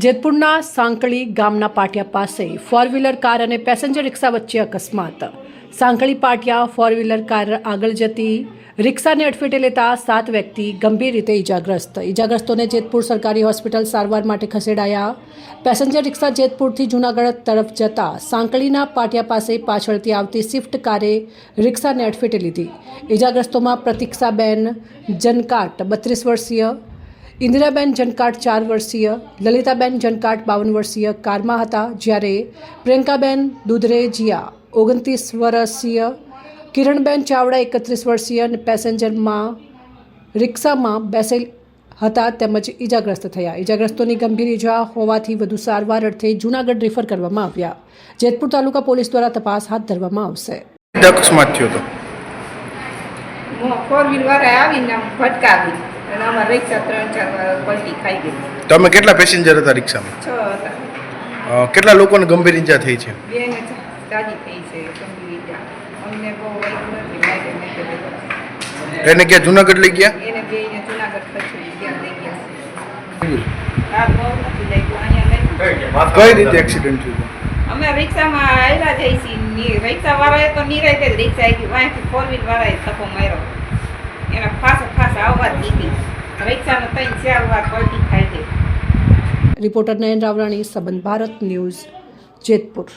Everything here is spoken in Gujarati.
જેતપુરના સાંકળી ગામના પાટિયા પાસે ફોર વ્હીલર કાર અને પેસેન્જર રિક્ષા વચ્ચે અકસ્માત। સાંકળી પાટિયા ફોર વ્હીલર કાર આગળ જતી રિક્ષાને અડફેટે લેતા 7 વ્યક્તિ ગંભીર રીતે ઇજાગ્રસ્તોને જેતપુર સરકારી હોસ્પિટલ સારવાર માટે ખસેડાયા। પેસેન્જર રિક્ષા જેતપુરથી જૂનાગઢ તરફ જતા સાંકળીના પાટિયા પાસે પાછળથી આવતી સ્વિફ્ટ કારે રિક્ષાને અડફેટે લીધી। ઇજાગ્રસ્તોમાં પ્રતીક્ષાબેન જનકાટ 32 વર્ષીય, ઇન્દિરાબેન જનકાટ 4 વર્ષીય, લલિતાબેન જનકાટ 52 વર્ષીય કારમાં હતા, જ્યારે પ્રિયંકાબેન દુધરેજિયા 29 વર્ષીય, કિરણબેન ચાવડા 31 વર્ષીય અને પેસેન્જરમાં રિક્ષામાં બેસેલ હતા તેમજ ઇજાગ્રસ્ત થયા। ઇજાગ્રસ્તોની ગંભીર ઇજા હોવાથી વધુ સારવાર અર્થે જૂનાગઢ રેફર કરવામાં આવ્યા। જેતપુર તાલુકા પોલીસ દ્વારા તપાસ હાથ ધરવામાં આવશે। અકસ્માત થયો તો ફોર વ્હીલ વાળા આવીને ભટકાવી અને અમારા રિક્ષા 3-4 પલટી ખાઈ ગઈ। તમે કેટલા પેસેન્જર હતા રિક્ષામાં? 6 હતા। કેટલા લોકોને ગંભીર ઈજા થઈ છે? 2 ને તાજી થઈ છે ગંભીર ઈજા। અમને બહુ વાગ્યું નથી, લાગે નહીં। એને ક્યાં જુનાગઢ લઈ ગયા? એને બેયને જુનાગઢ પછી ત્યાં લઈ ગયા। આ બહુ નથી લાગ્યું, અહીંયા લઈ કઈ રીતે એક્સિડન્ટ થયો? અમે રિક્ષામાં આવ્યા જઈ છીએ, રિક્ષા વાળાએ તો નિરાય જ રિક્ષા આવી વાંચી ફોર વ્હીલ વાળાએ ધક્કો માર્યો, એના ફાસ આવવા દીધી રિક્ષાનો 3-4 વાર પલટી ખાઈ ગઈ। રિપોર્ટર નયન રાવરાણી, સંબંધ ભારત ન્યૂઝ, જેતપુર।